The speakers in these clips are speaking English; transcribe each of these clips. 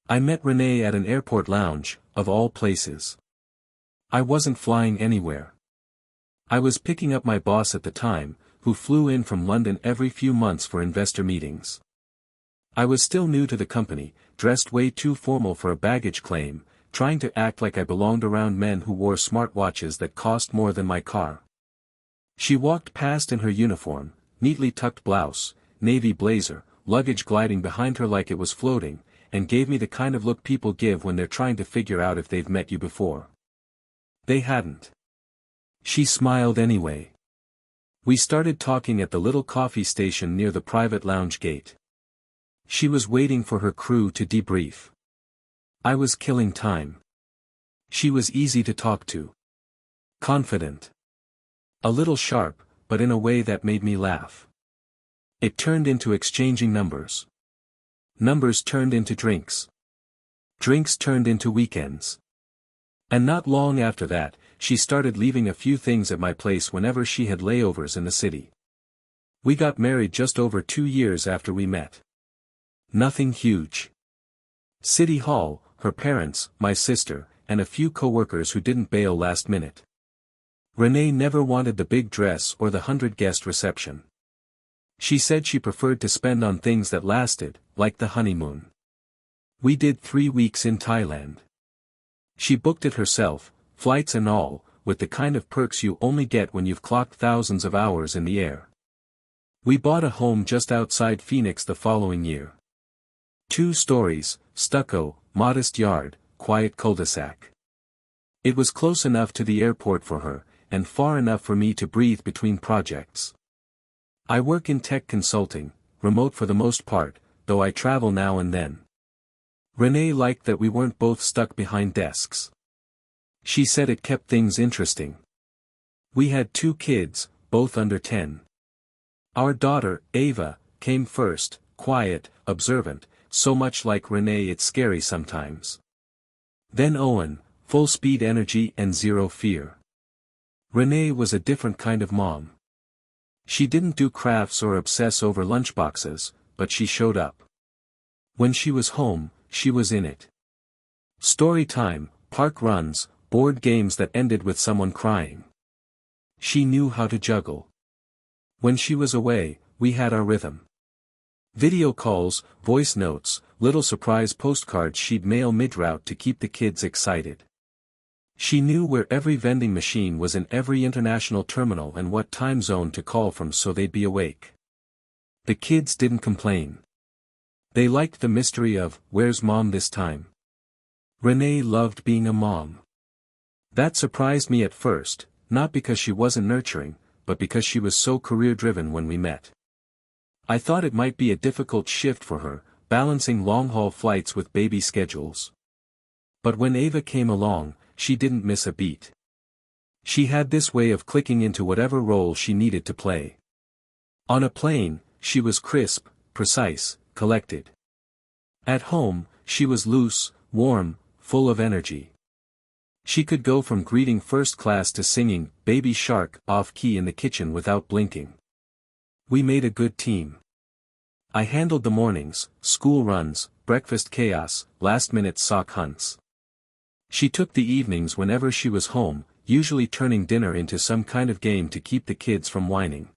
I met Renee at an airport lounge, of all places. I wasn't flying anywhere. I was picking up my boss at the time, who flew in from London every few months for investor meetings. I was still new to the company, dressed way too formal for a baggage claim, trying to act like I belonged around men who wore smartwatches that cost more than my car. She walked past in her uniform, neatly tucked blouse, navy blazer, luggage gliding behind her like it was floating, and gave me the kind of look people give when they're trying to figure out if they've met you before. They hadn't. She smiled anyway. We started talking at the little coffee station near the private lounge gate. She was waiting for her crew to debrief. I was killing time. She was easy to talk to. Confident. A little sharp, but in a way that made me laugh. It turned into exchanging numbers. Numbers turned into drinks. Drinks turned into weekends. And not long after that, she started leaving a few things at my place whenever she had layovers in the city. We got married just over 2 years after we met. Nothing huge. City Hall, her parents, my sister, and a few coworkers who didn't bail last minute. Renee never wanted the big dress or the 100-guest reception. She said she preferred to spend on things that lasted, like the honeymoon. We did 3 weeks in Thailand. She booked it herself, flights and all, with the kind of perks you only get when you've clocked thousands of hours in the air. We bought a home just outside Phoenix the following year. 2 stories, stucco, modest yard, quiet cul-de-sac. It was close enough to the airport for her, and far enough for me to breathe between projects. I work in tech consulting, remote for the most part, though I travel now and then. Renee liked that we weren't both stuck behind desks. She said it kept things interesting. We had 2 kids, both under 10. Our daughter, Ava, came first, quiet, observant, so much like Renee it's scary sometimes. Then Owen, full speed energy and zero fear. Renee was a different kind of mom. She didn't do crafts or obsess over lunchboxes, but she showed up. When she was home, she was in it. Story time, park runs, board games that ended with someone crying. She knew how to juggle. When she was away, we had our rhythm. Video calls, voice notes, little surprise postcards she'd mail mid-route to keep the kids excited. She knew where every vending machine was in every international terminal and what time zone to call from so they'd be awake. The kids didn't complain. They liked the mystery of, where's mom this time? Renee loved being a mom. That surprised me at first, not because she wasn't nurturing, but because she was so career-driven when we met. I thought it might be a difficult shift for her, balancing long-haul flights with baby schedules. But when Ava came along, she didn't miss a beat. She had this way of clicking into whatever role she needed to play. On a plane, she was crisp, precise, collected. At home, she was loose, warm, full of energy. She could go from greeting first class to singing Baby Shark off-key in the kitchen without blinking. We made a good team. I handled the mornings, school runs, breakfast chaos, last-minute sock hunts. She took the evenings whenever she was home, usually turning dinner into some kind of game to keep the kids from whining.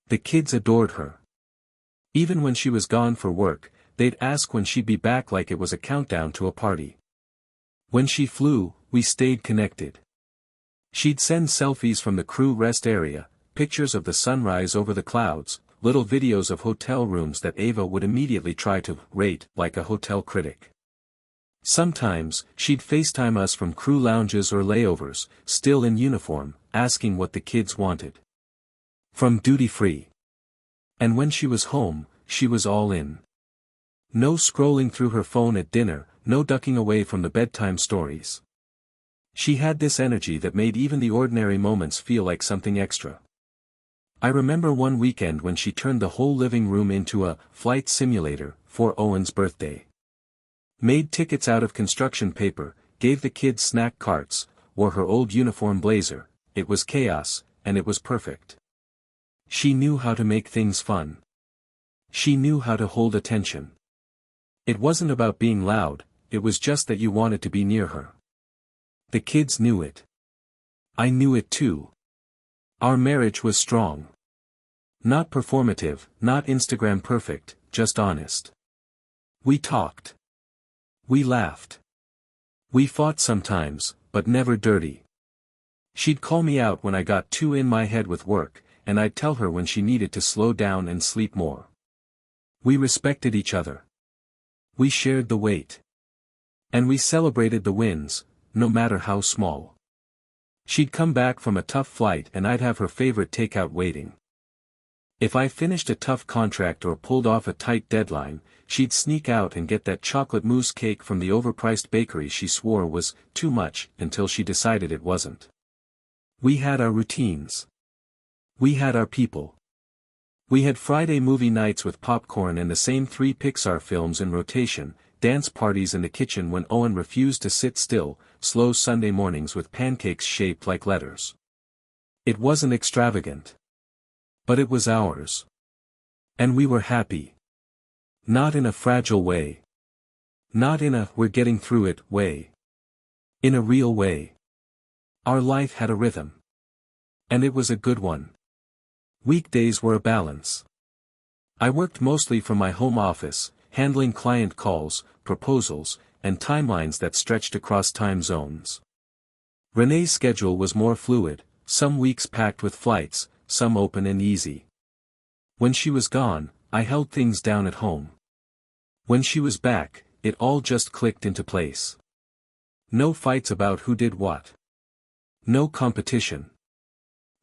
The kids adored her. Even when she was gone for work, they'd ask when she'd be back like it was a countdown to a party. When she flew, we stayed connected. She'd send selfies from the crew rest area, pictures of the sunrise over the clouds, little videos of hotel rooms that Ava would immediately try to rate like a hotel critic. Sometimes, she'd FaceTime us from crew lounges or layovers, still in uniform, asking what the kids wanted. From duty-free. And when she was home, she was all in. No scrolling through her phone at dinner, no ducking away from the bedtime stories. She had this energy that made even the ordinary moments feel like something extra. I remember one weekend when she turned the whole living room into a flight simulator for Owen's birthday. Made tickets out of construction paper, gave the kids snack carts, wore her old uniform blazer. It was chaos, and it was perfect. She knew how to make things fun. She knew how to hold attention. It wasn't about being loud, it was just that you wanted to be near her. The kids knew it. I knew it too. Our marriage was strong. Not performative, not Instagram perfect, just honest. We talked. We laughed. We fought sometimes, but never dirty. She'd call me out when I got too in my head with work, and I'd tell her when she needed to slow down and sleep more. We respected each other. We shared the weight. And we celebrated the wins, no matter how small. She'd come back from a tough flight and I'd have her favorite takeout waiting. If I finished a tough contract or pulled off a tight deadline, she'd sneak out and get that chocolate mousse cake from the overpriced bakery she swore was too much until she decided it wasn't. We had our routines. We had our people. We had Friday movie nights with popcorn and the same 3 Pixar films in rotation, dance parties in the kitchen when Owen refused to sit still, slow Sunday mornings with pancakes shaped like letters. It wasn't extravagant. But it was ours. And we were happy. Not in a fragile way. Not in a "we're getting through it" way. In a real way. Our life had a rhythm. And it was a good one. Weekdays were a balance. I worked mostly from my home office, handling client calls, proposals, and timelines that stretched across time zones. Renee's schedule was more fluid, some weeks packed with flights, some open and easy. When she was gone, I held things down at home. When she was back, it all just clicked into place. No fights about who did what. No competition.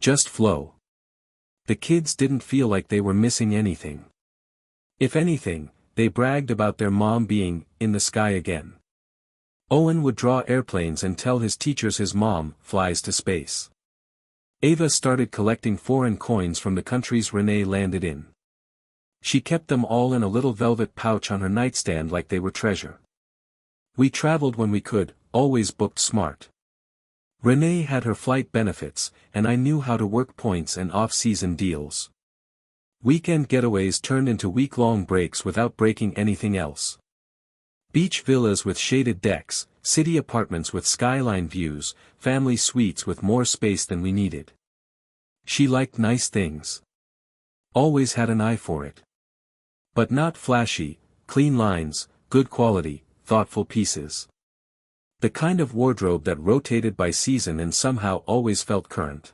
Just flow. The kids didn't feel like they were missing anything. If anything, they bragged about their mom being in the sky again. Owen would draw airplanes and tell his teachers his mom flies to space. Ava started collecting foreign coins from the countries Renee landed in. She kept them all in a little velvet pouch on her nightstand like they were treasure. We traveled when we could, always booked smart. Renee had her flight benefits, and I knew how to work points and off-season deals. Weekend getaways turned into week-long breaks without breaking anything else. Beach villas with shaded decks, city apartments with skyline views, family suites with more space than we needed. She liked nice things. Always had an eye for it. But not flashy, clean lines, good quality, thoughtful pieces. The kind of wardrobe that rotated by season and somehow always felt current.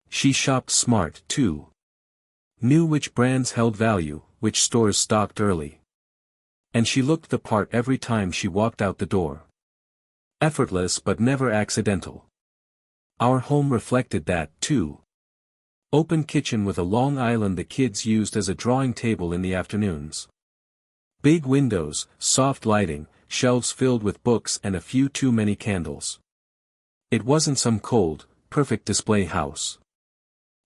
She shopped smart, too. Knew which brands held value, which stores stocked early. And she looked the part every time she walked out the door. Effortless but never accidental. Our home reflected that, too. Open kitchen with a long island the kids used as a drawing table in the afternoons. Big windows, soft lighting, shelves filled with books and a few too many candles. It wasn't some cold, perfect display house.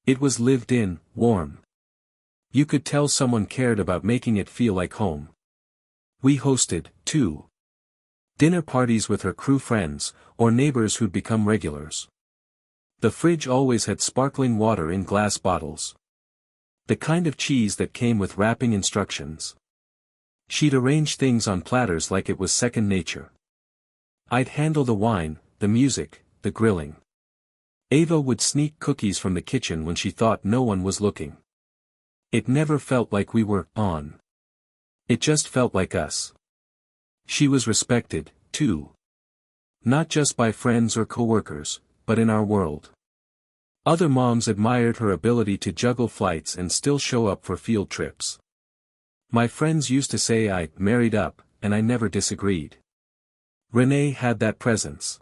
It was lived in, warm. You could tell someone cared about making it feel like home. We hosted, too. Dinner parties with her crew friends, or neighbors who'd become regulars. The fridge always had sparkling water in glass bottles. The kind of cheese that came with wrapping instructions. She'd arrange things on platters like it was second nature. I'd handle the wine, the music, the grilling. Ava would sneak cookies from the kitchen when she thought no one was looking. It never felt like we were on. It just felt like us. She was respected, too. Not just by friends or coworkers, but in our world. Other moms admired her ability to juggle flights and still show up for field trips. My friends used to say I married up, and I never disagreed. Renee had that presence.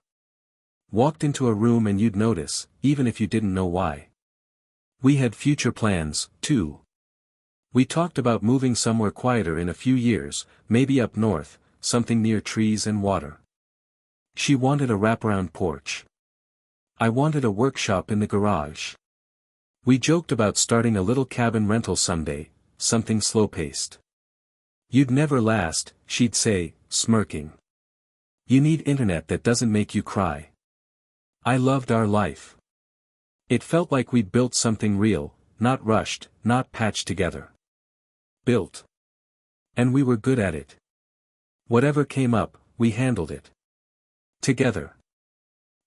Walked into a room and you'd notice, even if you didn't know why. We had future plans, too. We talked about moving somewhere quieter in a few years, maybe up north, something near trees and water. She wanted a wraparound porch. I wanted a workshop in the garage. We joked about starting a little cabin rental someday, something slow-paced. You'd never last, she'd say, smirking. You need internet that doesn't make you cry. I loved our life. It felt like we'd built something real, not rushed, not patched together. Built. And we were good at it. Whatever came up, we handled it. Together.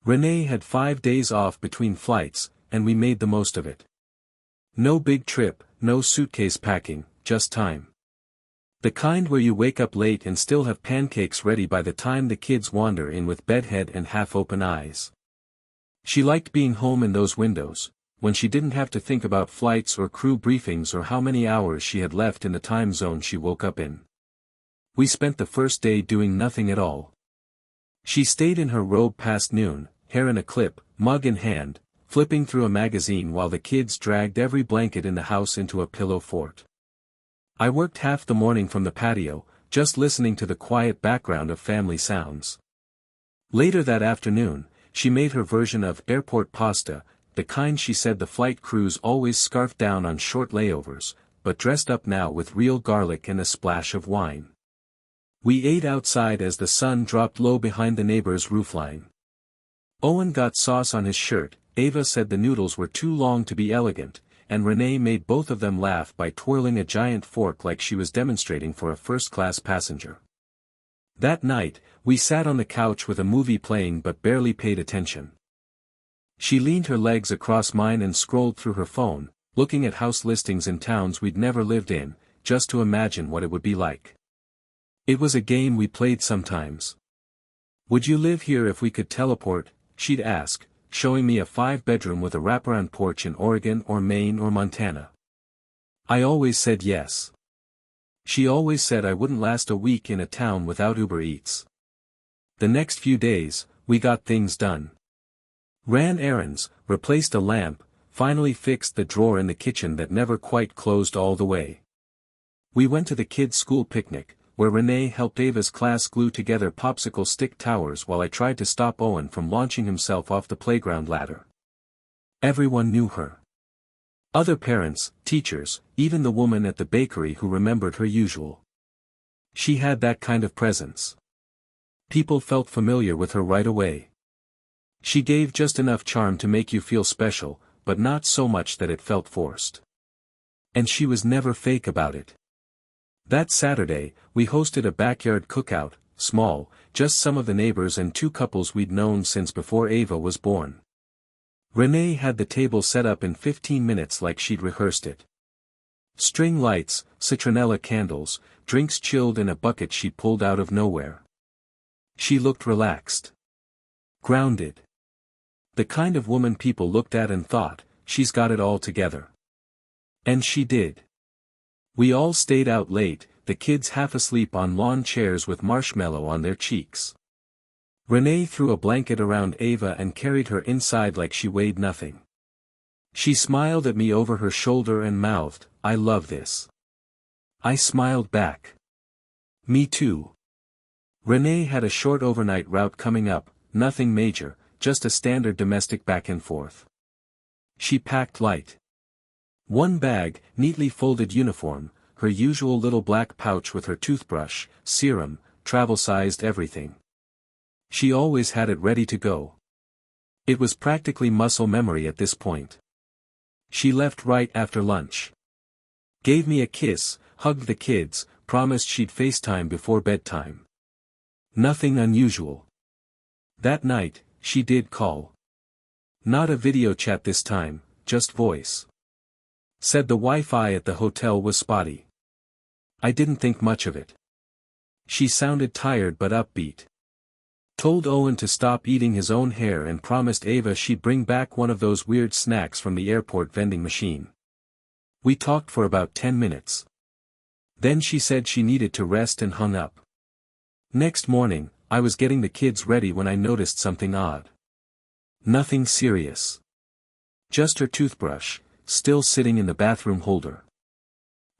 Renee had 5 days off between flights, and we made the most of it. No big trip, no suitcase packing, just time. The kind where you wake up late and still have pancakes ready by the time the kids wander in with bedhead and half-open eyes. She liked being home in those windows, when she didn't have to think about flights or crew briefings or how many hours she had left in the time zone she woke up in. We spent the first day doing nothing at all. She stayed in her robe past noon, hair in a clip, mug in hand, flipping through a magazine while the kids dragged every blanket in the house into a pillow fort. I worked half the morning from the patio, just listening to the quiet background of family sounds. Later that afternoon, she made her version of airport pasta, the kind she said the flight crews always scarfed down on short layovers, but dressed up now with real garlic and a splash of wine. We ate outside as the sun dropped low behind the neighbor's roofline. Owen got sauce on his shirt, Ava said the noodles were too long to be elegant, and Renee made both of them laugh by twirling a giant fork like she was demonstrating for a first-class passenger. That night, we sat on the couch with a movie playing but barely paid attention. She leaned her legs across mine and scrolled through her phone, looking at house listings in towns we'd never lived in, just to imagine what it would be like. It was a game we played sometimes. "Would you live here if we could teleport?" she'd ask, showing me a 5-bedroom with a wraparound porch in Oregon or Maine or Montana. I always said yes. She always said I wouldn't last a week in a town without Uber Eats. The next few days, we got things done. Ran errands, replaced a lamp, finally fixed the drawer in the kitchen that never quite closed all the way. We went to the kids' school picnic, where Renee helped Ava's class glue together popsicle stick towers while I tried to stop Owen from launching himself off the playground ladder. Everyone knew her. Other parents, teachers, even the woman at the bakery who remembered her usual. She had that kind of presence. People felt familiar with her right away. She gave just enough charm to make you feel special, but not so much that it felt forced. And she was never fake about it. That Saturday, we hosted a backyard cookout, small, just some of the neighbors and 2 couples we'd known since before Ava was born. Renee had the table set up in 15 minutes like she'd rehearsed it. String lights, citronella candles, drinks chilled in a bucket she pulled out of nowhere. She looked relaxed. Grounded. The kind of woman people looked at and thought, she's got it all together. And she did. We all stayed out late, the kids half asleep on lawn chairs with marshmallow on their cheeks. Renee threw a blanket around Ava and carried her inside like she weighed nothing. She smiled at me over her shoulder and mouthed, "I love this." I smiled back. Me too. Renee had a short overnight route coming up, nothing major, just a standard domestic back and forth. She packed light. 1 bag, neatly folded uniform, her usual little black pouch with her toothbrush, serum, travel-sized everything. She always had it ready to go. It was practically muscle memory at this point. She left right after lunch. Gave me a kiss, hugged the kids, promised she'd FaceTime before bedtime. Nothing unusual. That night, she did call. Not a video chat this time, just voice. Said the Wi-Fi at the hotel was spotty. I didn't think much of it. She sounded tired but upbeat. Told Owen to stop eating his own hair and promised Ava she'd bring back one of those weird snacks from the airport vending machine. We talked for about 10 minutes. Then she said she needed to rest and hung up. Next morning, I was getting the kids ready when I noticed something odd. Nothing serious. Just her toothbrush, still sitting in the bathroom holder.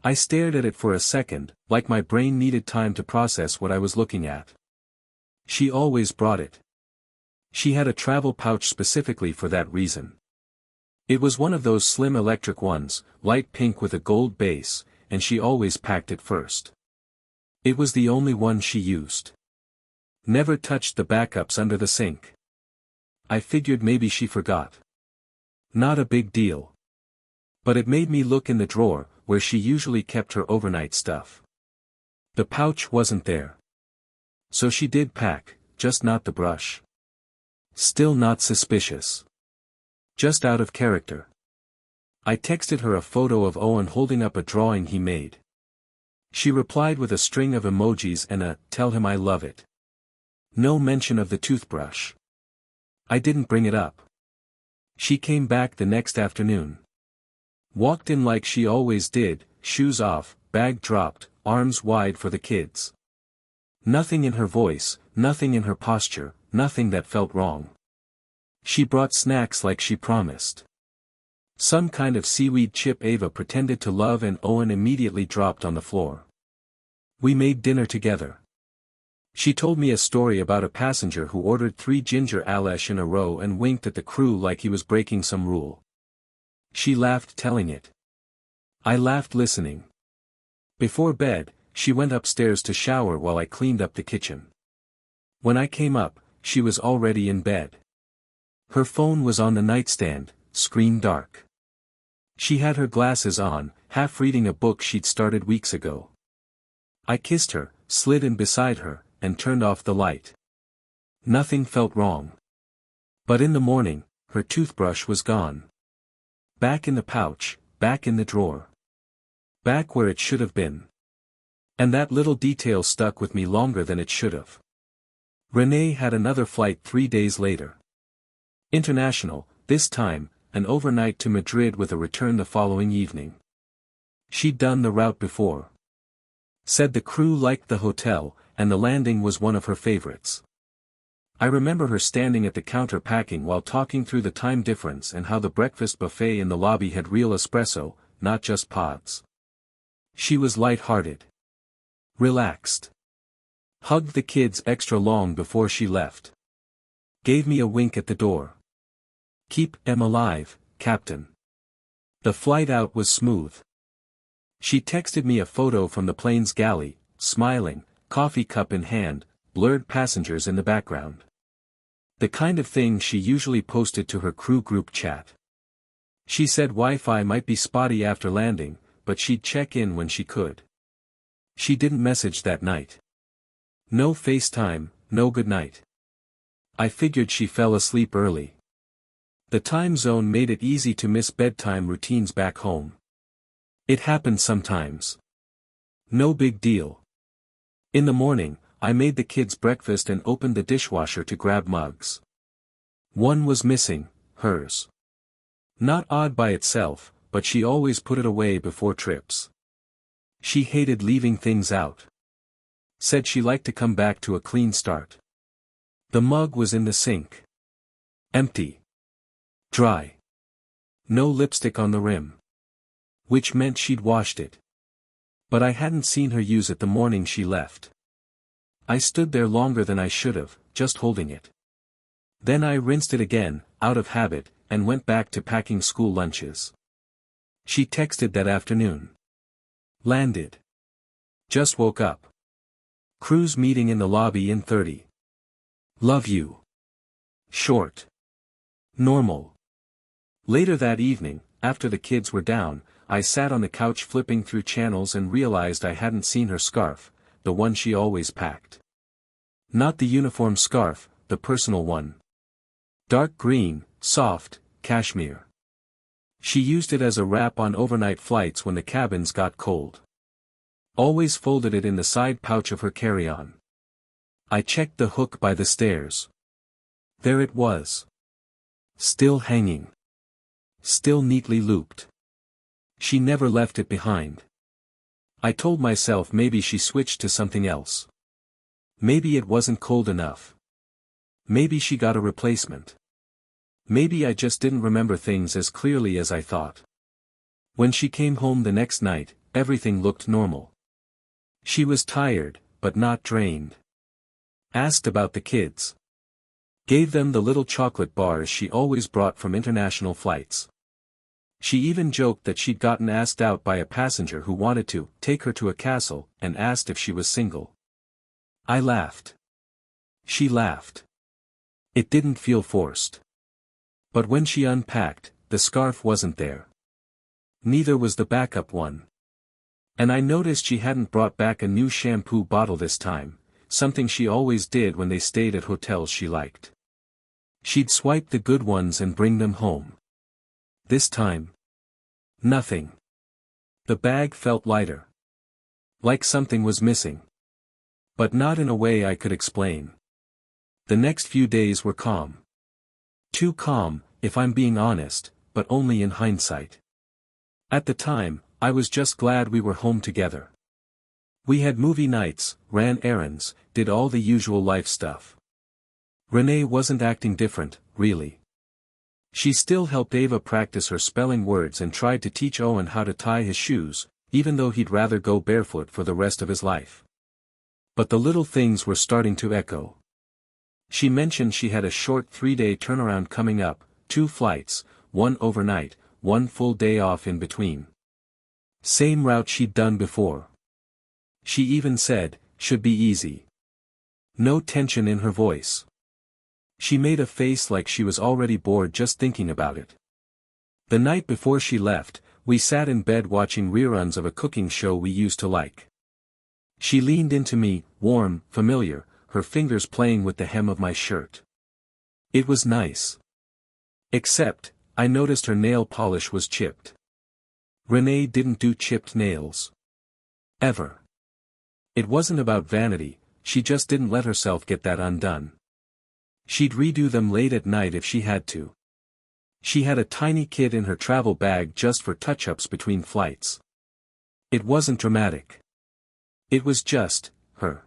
I stared at it for a second, like my brain needed time to process what I was looking at. She always brought it. She had a travel pouch specifically for that reason. It was one of those slim electric ones, light pink with a gold base, and she always packed it first. It was the only one she used. Never touched the backups under the sink. I figured maybe she forgot. Not a big deal. But it made me look in the drawer, where she usually kept her overnight stuff. The pouch wasn't there. So she did pack, just not the brush. Still not suspicious. Just out of character. I texted her a photo of Owen holding up a drawing he made. She replied with a string of emojis and a, "Tell him I love it." No mention of the toothbrush. I didn't bring it up. She came back the next afternoon. Walked in like she always did, shoes off, bag dropped, arms wide for the kids. Nothing in her voice, nothing in her posture, nothing that felt wrong. She brought snacks like she promised. Some kind of seaweed chip Ava pretended to love and Owen immediately dropped on the floor. We made dinner together. She told me a story about a passenger who ordered 3 ginger alesh in a row and winked at the crew like he was breaking some rule. She laughed telling it. I laughed listening. Before bed, she went upstairs to shower while I cleaned up the kitchen. When I came up, she was already in bed. Her phone was on the nightstand, screen dark. She had her glasses on, half reading a book she'd started weeks ago. I kissed her, slid in beside her, and turned off the light. Nothing felt wrong. But in the morning, her toothbrush was gone. Back in the pouch, back in the drawer. Back where it should have been. And that little detail stuck with me longer than it should have. Renee had another flight 3 days later. International, this time, an overnight to Madrid with a return the following evening. She'd done the route before. Said the crew liked the hotel, and the landing was one of her favorites. I remember her standing at the counter packing while talking through the time difference and how the breakfast buffet in the lobby had real espresso, not just pods. She was light-hearted. Relaxed. Hugged the kids extra long before she left. Gave me a wink at the door. "Keep em alive, Captain." The flight out was smooth. She texted me a photo from the plane's galley, smiling, coffee cup in hand, blurred passengers in the background. The kind of thing she usually posted to her crew group chat. She said Wi-Fi might be spotty after landing, but she'd check in when she could. She didn't message that night. No FaceTime, no goodnight. I figured she fell asleep early. The time zone made it easy to miss bedtime routines back home. It happened sometimes. No big deal. In the morning, I made the kids breakfast and opened the dishwasher to grab mugs. One was missing, hers. Not odd by itself, but she always put it away before trips. She hated leaving things out. Said she liked to come back to a clean start. The mug was in the sink. Empty. Dry. No lipstick on the rim. Which meant she'd washed it. But I hadn't seen her use it the morning she left. I stood there longer than I should have, just holding it. Then I rinsed it again, out of habit, and went back to packing school lunches. She texted that afternoon. Landed. Just woke up. Crew's meeting in the lobby in 30. Love you. Short. Normal. Later that evening, after the kids were down, I sat on the couch flipping through channels and realized I hadn't seen her scarf, the one she always packed. Not the uniform scarf, the personal one. Dark green, soft, cashmere. She used it as a wrap on overnight flights when the cabins got cold. Always folded it in the side pouch of her carry-on. I checked the hook by the stairs. There it was. Still hanging. Still neatly looped. She never left it behind. I told myself maybe she switched to something else. Maybe it wasn't cold enough. Maybe she got a replacement. Maybe I just didn't remember things as clearly as I thought. When she came home the next night, everything looked normal. She was tired, but not drained. Asked about the kids. Gave them the little chocolate bars she always brought from international flights. She even joked that she'd gotten asked out by a passenger who wanted to take her to a castle, and asked if she was single. I laughed. She laughed. It didn't feel forced. But when she unpacked, the scarf wasn't there. Neither was the backup one. And I noticed she hadn't brought back a new shampoo bottle this time, something she always did when they stayed at hotels she liked. She'd swipe the good ones and bring them home. This time, nothing. The bag felt lighter. Like something was missing. But not in a way I could explain. The next few days were calm. Too calm, if I'm being honest, but only in hindsight. At the time, I was just glad we were home together. We had movie nights, ran errands, did all the usual life stuff. Renee wasn't acting different, really. She still helped Ava practice her spelling words and tried to teach Owen how to tie his shoes, even though he'd rather go barefoot for the rest of his life. But the little things were starting to echo. She mentioned she had a short 3-day turnaround coming up, 2 flights, 1 overnight, 1 full day off in between. Same route she'd done before. She even said, should be easy. No tension in her voice. She made a face like she was already bored just thinking about it. The night before she left, we sat in bed watching reruns of a cooking show we used to like. She leaned into me, warm, familiar, her fingers playing with the hem of my shirt. It was nice. Except, I noticed her nail polish was chipped. Renee didn't do chipped nails. Ever. It wasn't about vanity, she just didn't let herself get that undone. She'd redo them late at night if she had to. She had a tiny kit in her travel bag just for touch-ups between flights. It wasn't dramatic. It was just, her.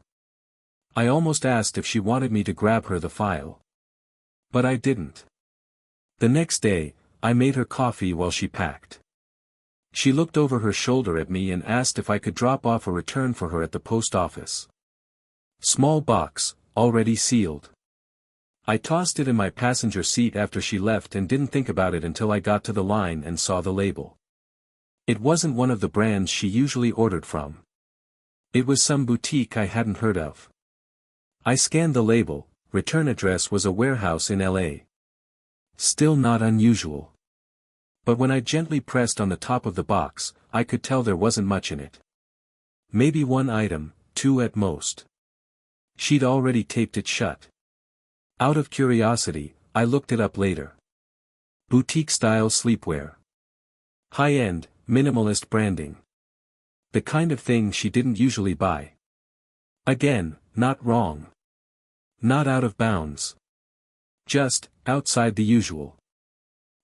I almost asked if she wanted me to grab her the file. But I didn't. The next day, I made her coffee while she packed. She looked over her shoulder at me and asked if I could drop off a return for her at the post office. Small box, already sealed. I tossed it in my passenger seat after she left and didn't think about it until I got to the line and saw the label. It wasn't one of the brands she usually ordered from. It was some boutique I hadn't heard of. I scanned the label, return address was a warehouse in LA. Still not unusual. But when I gently pressed on the top of the box, I could tell there wasn't much in it. Maybe 1 item, 2 at most. She'd already taped it shut. Out of curiosity, I looked it up later. Boutique-style sleepwear. High-end, minimalist branding. The kind of thing she didn't usually buy. Again, not wrong. Not out of bounds. Just, outside the usual.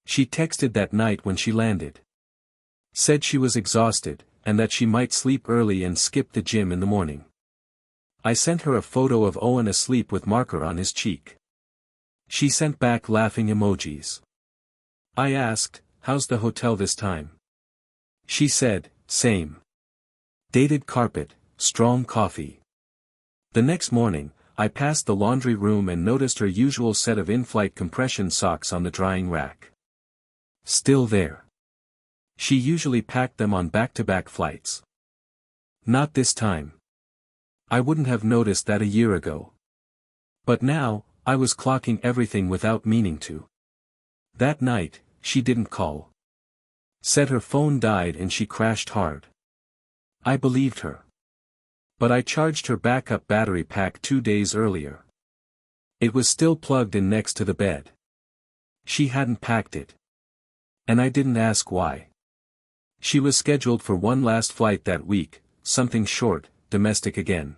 She texted that night when she landed. Said she was exhausted, and that she might sleep early and skip the gym in the morning. I sent her a photo of Owen asleep with marker on his cheek. She sent back laughing emojis. I asked, how's the hotel this time? She said, same. Dated carpet, strong coffee. The next morning, I passed the laundry room and noticed her usual set of in-flight compression socks on the drying rack. Still there. She usually packed them on back-to-back flights. Not this time. I wouldn't have noticed that a year ago. But now, I was clocking everything without meaning to. That night, she didn't call. Said her phone died and she crashed hard. I believed her. But I charged her backup battery pack 2 days earlier. It was still plugged in next to the bed. She hadn't packed it. And I didn't ask why. She was scheduled for one last flight that week, something short, domestic again.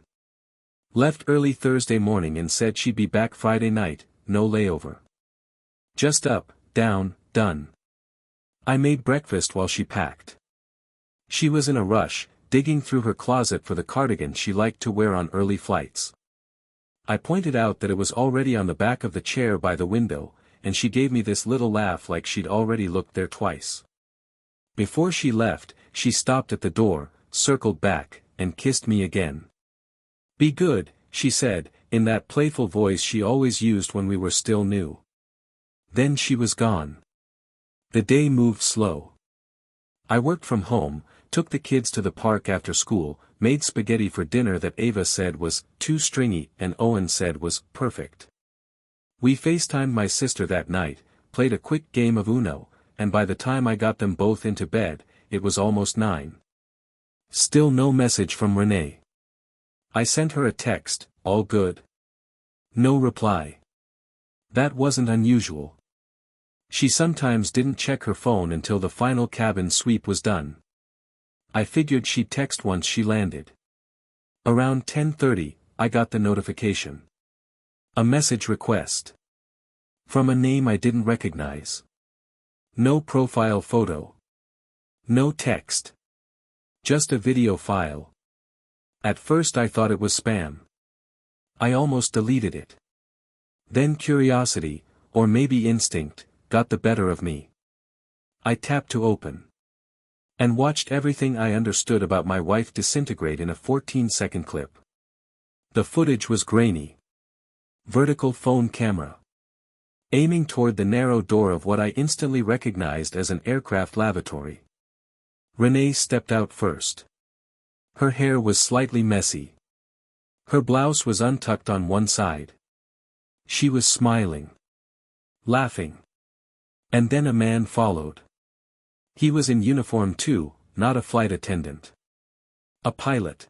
Left early Thursday morning and said she'd be back Friday night, no layover. Just up, down, done. I made breakfast while she packed. She was in a rush, digging through her closet for the cardigan she liked to wear on early flights. I pointed out that it was already on the back of the chair by the window, and she gave me this little laugh like she'd already looked there twice. Before she left, she stopped at the door, circled back, and kissed me again. Be good, she said, in that playful voice she always used when we were still new. Then she was gone. The day moved slow. I worked from home, took the kids to the park after school, made spaghetti for dinner that Ava said was too stringy and Owen said was perfect. We FaceTimed my sister that night, played a quick game of Uno, and by the time I got them both into bed, it was almost 9. Still no message from Renee. I sent her a text, all good? No reply. That wasn't unusual. She sometimes didn't check her phone until the final cabin sweep was done. I figured she'd text once she landed. Around 10:30, I got the notification. A message request. From a name I didn't recognize. No profile photo. No text. Just a video file. At first I thought it was spam. I almost deleted it. Then curiosity, or maybe instinct, got the better of me. I tapped to open. And watched everything I understood about my wife disintegrate in a 14-second clip. The footage was grainy. Vertical phone camera. Aiming toward the narrow door of what I instantly recognized as an aircraft lavatory. Renee stepped out first. Her hair was slightly messy. Her blouse was untucked on one side. She was smiling. Laughing. And then a man followed. He was in uniform too, not a flight attendant. A pilot.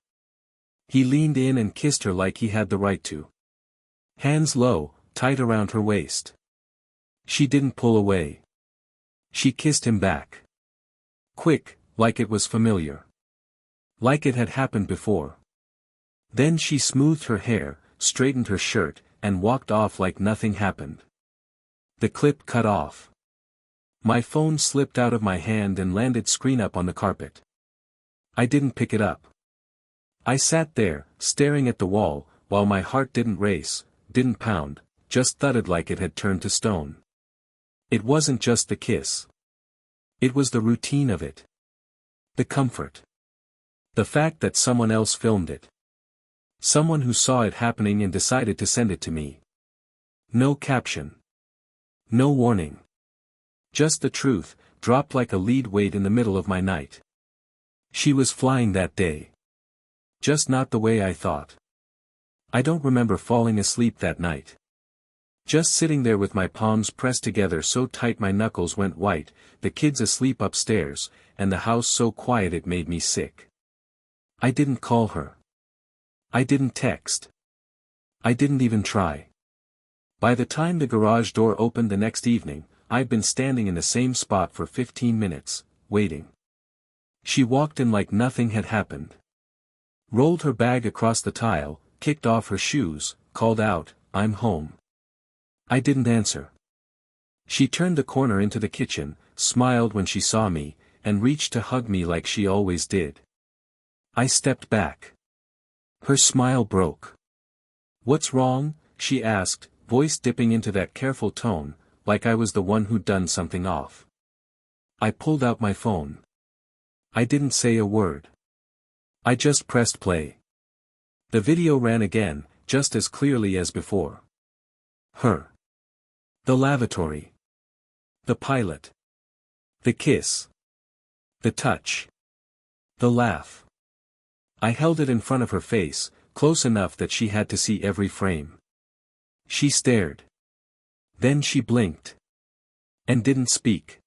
He leaned in and kissed her like he had the right to. Hands low, tight around her waist. She didn't pull away. She kissed him back. Quick, like it was familiar. Like it had happened before. Then she smoothed her hair, straightened her shirt, and walked off like nothing happened. The clip cut off. My phone slipped out of my hand and landed screen up on the carpet. I didn't pick it up. I sat there, staring at the wall, while my heart didn't race, didn't pound, just thudded like it had turned to stone. It wasn't just the kiss. It was the routine of it. The comfort. The fact that someone else filmed it. Someone who saw it happening and decided to send it to me. No caption. No warning. Just the truth, dropped like a lead weight in the middle of my night. She was flying that day. Just not the way I thought. I don't remember falling asleep that night. Just sitting there with my palms pressed together so tight my knuckles went white, the kids asleep upstairs, and the house so quiet it made me sick. I didn't call her. I didn't text. I didn't even try. By the time the garage door opened the next evening, I'd been standing in the same spot for 15 minutes, waiting. She walked in like nothing had happened. Rolled her bag across the tile, kicked off her shoes, called out, "I'm home." I didn't answer. She turned the corner into the kitchen, smiled when she saw me, and reached to hug me like she always did. I stepped back. Her smile broke. "What's wrong?" she asked, voice dipping into that careful tone, like I was the one who'd done something off. I pulled out my phone. I didn't say a word. I just pressed play. The video ran again, just as clearly as before. Her. The lavatory. The pilot. The kiss. The touch. The laugh. I held it in front of her face, close enough that she had to see every frame. She stared. Then she blinked. And didn't speak.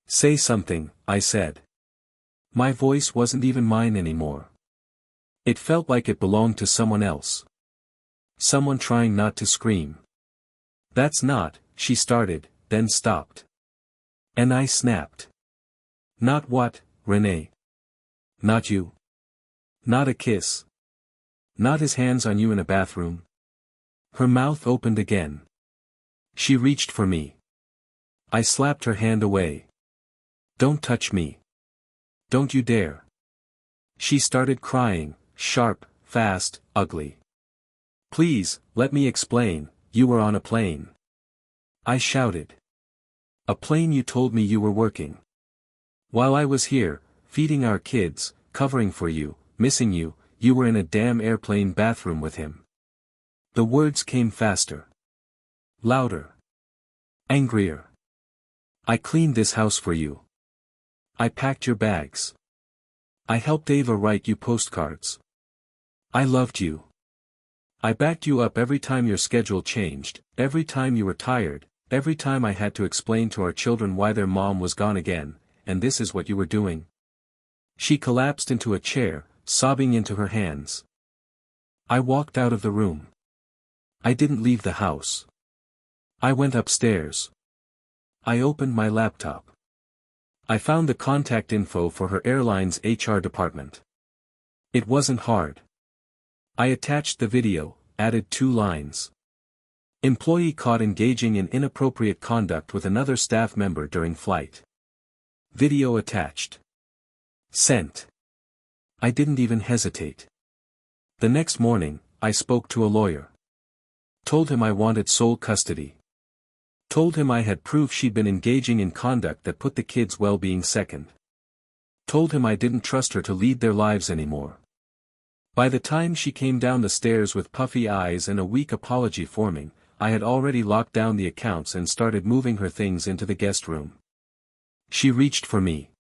"Say something," I said. My voice wasn't even mine anymore. It felt like it belonged to someone else. Someone trying not to scream. "That's not," she started, then stopped. And I snapped. "Not what, Renee? Not you? Not a kiss? Not his hands on you in a bathroom?" Her mouth opened again. She reached for me. I slapped her hand away. "Don't touch me. Don't you dare." She started crying, sharp, fast, ugly. "Please, let me explain, you were on a plane." I shouted. "A plane you told me you were working. While I was here, feeding our kids, covering for you, missing you, you were in a damn airplane bathroom with him." The words came faster. Louder. Angrier. "I cleaned this house for you. I packed your bags. I helped Ava write you postcards. I loved you. I backed you up every time your schedule changed, every time you were tired, every time I had to explain to our children why their mom was gone again, and this is what you were doing." She collapsed into a chair, sobbing into her hands. I walked out of the room. I didn't leave the house. I went upstairs. I opened my laptop. I found the contact info for her airline's HR department. It wasn't hard. I attached the video, added 2 lines. Employee caught engaging in inappropriate conduct with another staff member during flight. Video attached. Sent. I didn't even hesitate. The next morning, I spoke to a lawyer. Told him I wanted sole custody. Told him I had proof she'd been engaging in conduct that put the kids' well-being second. Told him I didn't trust her to lead their lives anymore. By the time she came down the stairs with puffy eyes and a weak apology forming, I had already locked down the accounts and started moving her things into the guest room. She reached for me.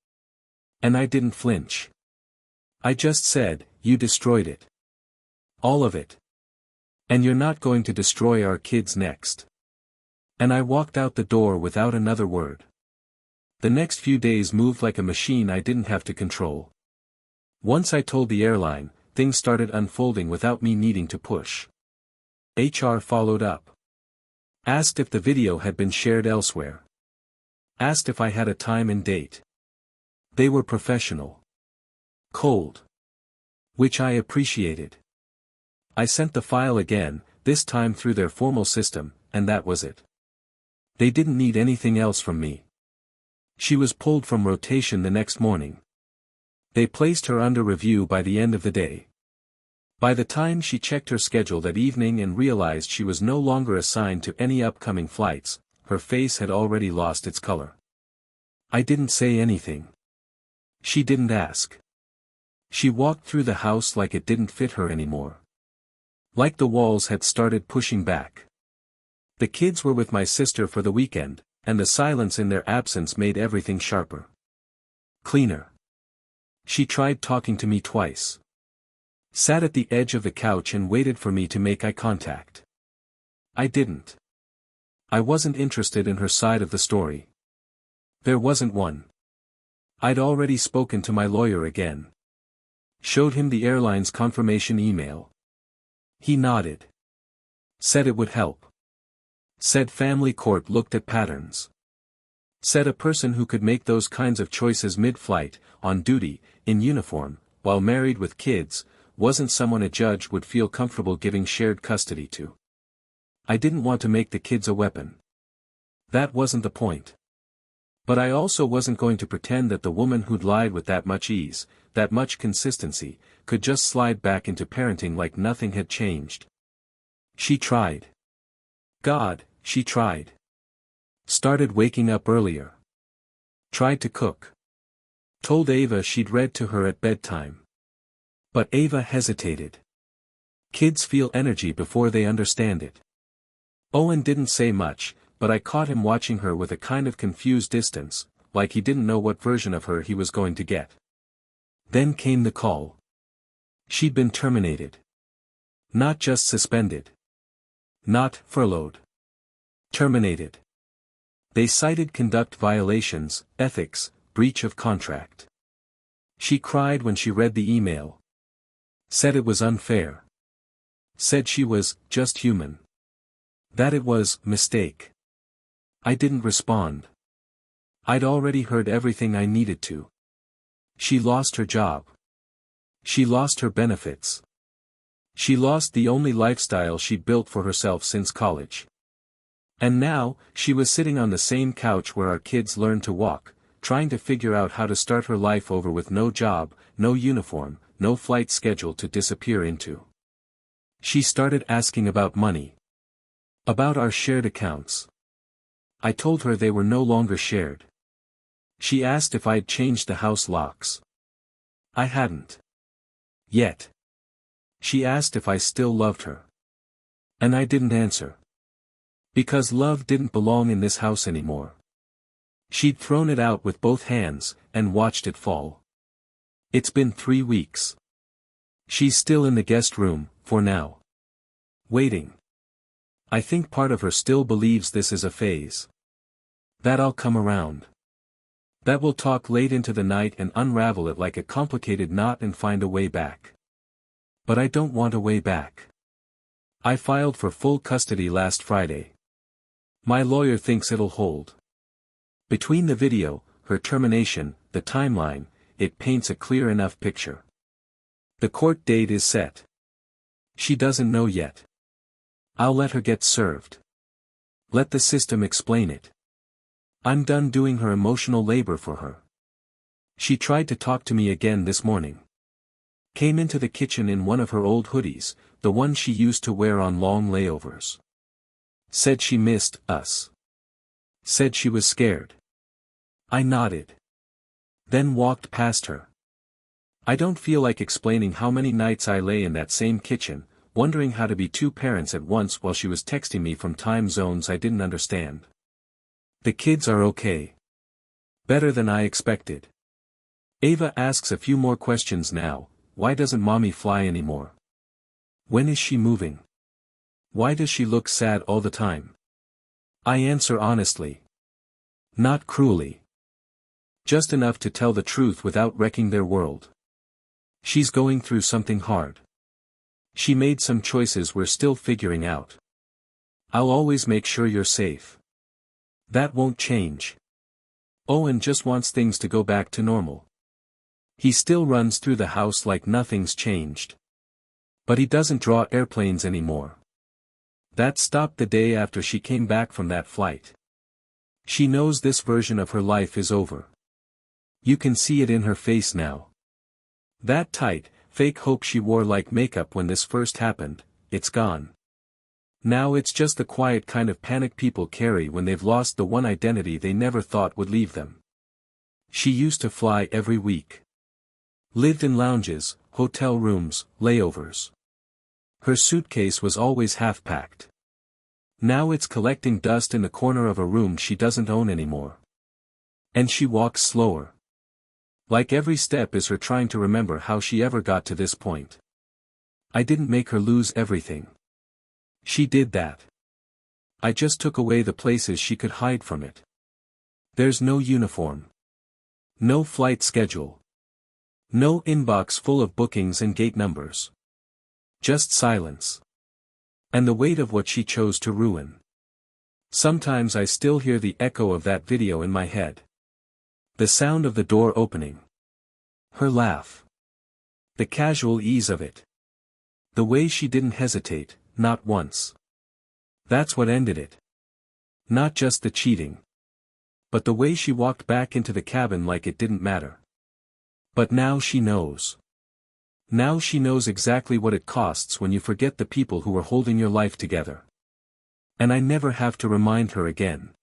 And I didn't flinch. I just said, "You destroyed it. All of it. And you're not going to destroy our kids next." And I walked out the door without another word. The next few days moved like a machine I didn't have to control. Once I told the airline, things started unfolding without me needing to push. HR followed up. Asked if the video had been shared elsewhere. Asked if I had a time and date. They were professional. Cold. Which I appreciated. I sent the file again, this time through their formal system, and that was it. They didn't need anything else from me. She was pulled from rotation the next morning. They placed her under review by the end of the day. By the time she checked her schedule that evening and realized she was no longer assigned to any upcoming flights, her face had already lost its color. I didn't say anything. She didn't ask. She walked through the house like it didn't fit her anymore. Like the walls had started pushing back. The kids were with my sister for the weekend, and the silence in their absence made everything sharper. Cleaner. She tried talking to me twice. Sat at the edge of the couch and waited for me to make eye contact. I didn't. I wasn't interested in her side of the story. There wasn't one. I'd already spoken to my lawyer again. Showed him the airline's confirmation email. He nodded. Said it would help. Said family court looked at patterns. Said a person who could make those kinds of choices mid-flight, on duty, in uniform, while married with kids, wasn't someone a judge would feel comfortable giving shared custody to. I didn't want to make the kids a weapon. That wasn't the point. But I also wasn't going to pretend that the woman who'd lied with that much ease, that much consistency, could just slide back into parenting like nothing had changed. She tried. God, she tried. Started waking up earlier. Tried to cook. Told Ava she'd read to her at bedtime. But Ava hesitated. Kids feel energy before they understand it. Owen didn't say much, but I caught him watching her with a kind of confused distance, like he didn't know what version of her he was going to get. Then came the call. She'd been terminated. Not just suspended. Not furloughed. Terminated. They cited conduct violations, ethics, breach of contract. She cried when she read the email. Said it was unfair. Said she was just human. That it was mistake. I didn't respond. I'd already heard everything I needed to. She lost her job. She lost her benefits. She lost the only lifestyle she'd built for herself since college. And now, she was sitting on the same couch where our kids learned to walk, trying to figure out how to start her life over with no job, no uniform, no flight schedule to disappear into. She started asking about money. About our shared accounts. I told her they were no longer shared. She asked if I'd changed the house locks. I hadn't. Yet. She asked if I still loved her. And I didn't answer. Because love didn't belong in this house anymore. She'd thrown it out with both hands, and watched it fall. It's been 3 weeks. She's still in the guest room, for now. Waiting. I think part of her still believes this is a phase. That I'll come around. That we'll talk late into the night and unravel it like a complicated knot and find a way back. But I don't want a way back. I filed for full custody last Friday. My lawyer thinks it'll hold. Between the video, her termination, the timeline, it paints a clear enough picture. The court date is set. She doesn't know yet. I'll let her get served. Let the system explain it. I'm done doing her emotional labor for her. She tried to talk to me again this morning. Came into the kitchen in one of her old hoodies, the one she used to wear on long layovers. Said she missed us. Said she was scared. I nodded. Then walked past her. I don't feel like explaining how many nights I lay in that same kitchen, wondering how to be two parents at once while she was texting me from time zones I didn't understand. The kids are okay. Better than I expected. Ava asks a few more questions now. Why doesn't mommy fly anymore? When is she moving? Why does she look sad all the time? I answer honestly. Not cruelly. Just enough to tell the truth without wrecking their world. She's going through something hard. She made some choices we're still figuring out. I'll always make sure you're safe. That won't change. Owen just wants things to go back to normal. He still runs through the house like nothing's changed. But he doesn't draw airplanes anymore. That stopped the day after she came back from that flight. She knows this version of her life is over. You can see it in her face now. That tight, fake hope she wore like makeup when this first happened, it's gone. Now it's just the quiet kind of panic people carry when they've lost the one identity they never thought would leave them. She used to fly every week. Lived in lounges, hotel rooms, layovers. Her suitcase was always half-packed. Now it's collecting dust in the corner of a room she doesn't own anymore. And she walks slower. Like every step is her trying to remember how she ever got to this point. I didn't make her lose everything. She did that. I just took away the places she could hide from it. There's no uniform. No flight schedule. No inbox full of bookings and gate numbers. Just silence. And the weight of what she chose to ruin. Sometimes I still hear the echo of that video in my head. The sound of the door opening. Her laugh. The casual ease of it. The way she didn't hesitate, not once. That's what ended it. Not just the cheating. But the way she walked back into the cabin like it didn't matter. But now she knows. Now she knows exactly what it costs when you forget the people who were holding your life together. And I never have to remind her again.